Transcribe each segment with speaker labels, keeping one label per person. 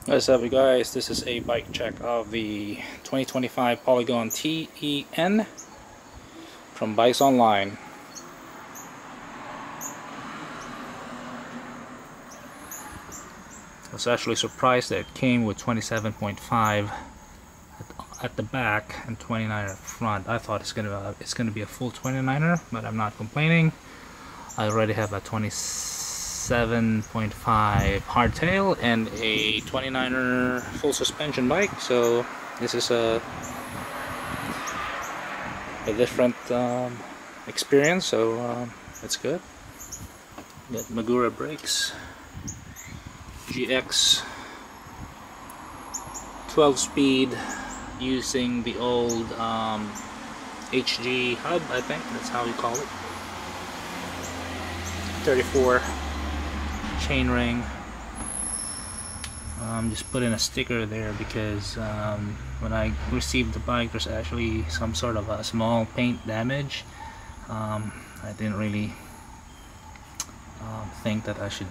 Speaker 1: What's up, you guys? This is a bike check of the 2025 Polygon TEN from Bikes Online. I was actually surprised that it came with 27.5 at the back and 29 at the front. I thought it's gonna be a full 29er, but I'm not complaining. I already have a 27.5 hardtail and a 29er full suspension bike, so this is a different experience, so it's good. Got Magura brakes, GX 12-speed using the old HG hub, I think that's how you call it. 34 chainring. Just put in a sticker there because when I received the bike, there's actually some sort of a small paint damage. I didn't really think that I should,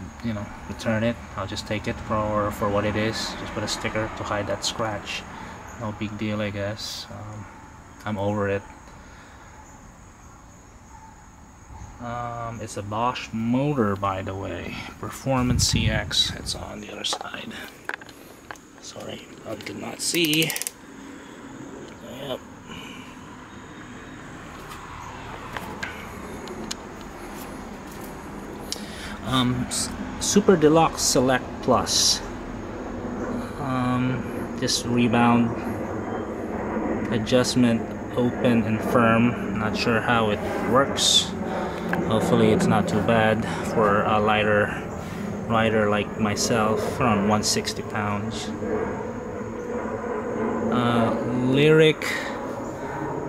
Speaker 1: return it. I'll just take it for what it is. Just put a sticker to hide that scratch. No big deal, I guess. I'm over it. It's a Bosch motor, by the way. Performance CX. It's on the other side. Sorry, I could not see. Yep. Super Deluxe Select Plus. Just rebound adjustment, open and firm. Not sure how it works. Hopefully it's not too bad for a lighter rider like myself, around 160 pounds. Lyric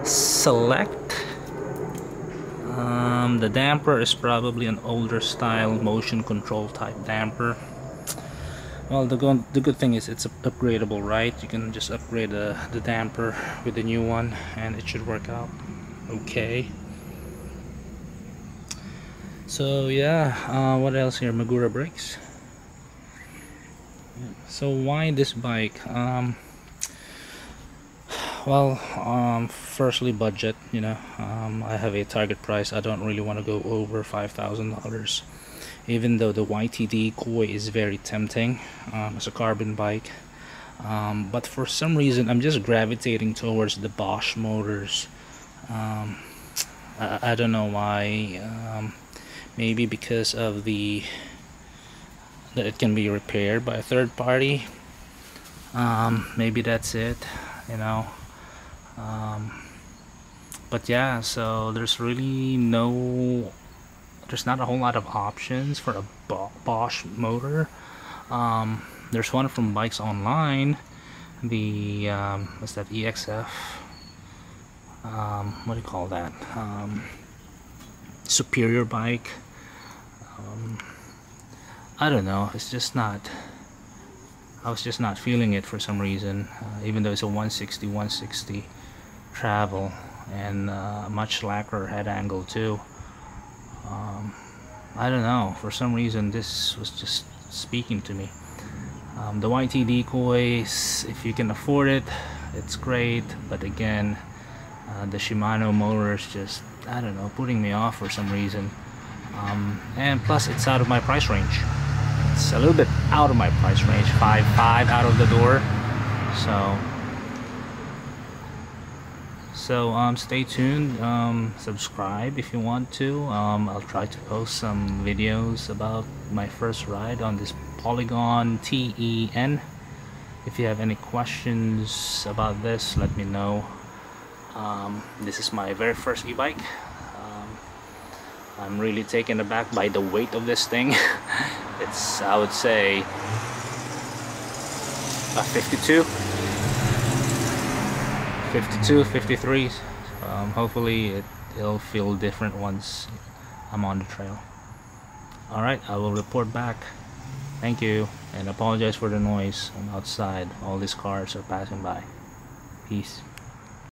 Speaker 1: Select. The damper is probably an older style motion control type damper. Well, the good thing is it's upgradable, right? You can just upgrade the damper with the new one and it should work out okay. So yeah, what else here? Magura brakes. So why this bike? Firstly, budget. I have a target price. I don't really want to go over $5,000, even though the YTD Koi is very tempting as a carbon bike. But for some reason, I'm just gravitating towards the Bosch motors. I don't know why. Maybe because of that it can be repaired by a third party. Maybe that's it, but yeah, so there's not a whole lot of options for a Bosch motor. There's one from Bikes Online, the what's that, EXF, what do you call that, superior bike. I don't know, I was just not feeling it for some reason, even though it's a 160 travel and much slacker head angle too. I don't know, for some reason this was just speaking to me. The YTD Koi, if you can afford it, it's great, but again, the Shimano motor is just, I don't know, putting me off for some reason. And plus it's out of my price range. It's a little bit out of my price range, 5.5 out of the door. So stay tuned, subscribe if you want to. I'll try to post some videos about my first ride on this Polygon TEN. If you have any questions about this, let me know. This is my very first e-bike. I'm really taken aback by the weight of this thing. It's, I would say, a 52, 53. Hopefully it'll feel different once I'm on the trail. Alright, I will report back. Thank you, and apologize for the noise. I'm outside. All these cars are passing by. Peace.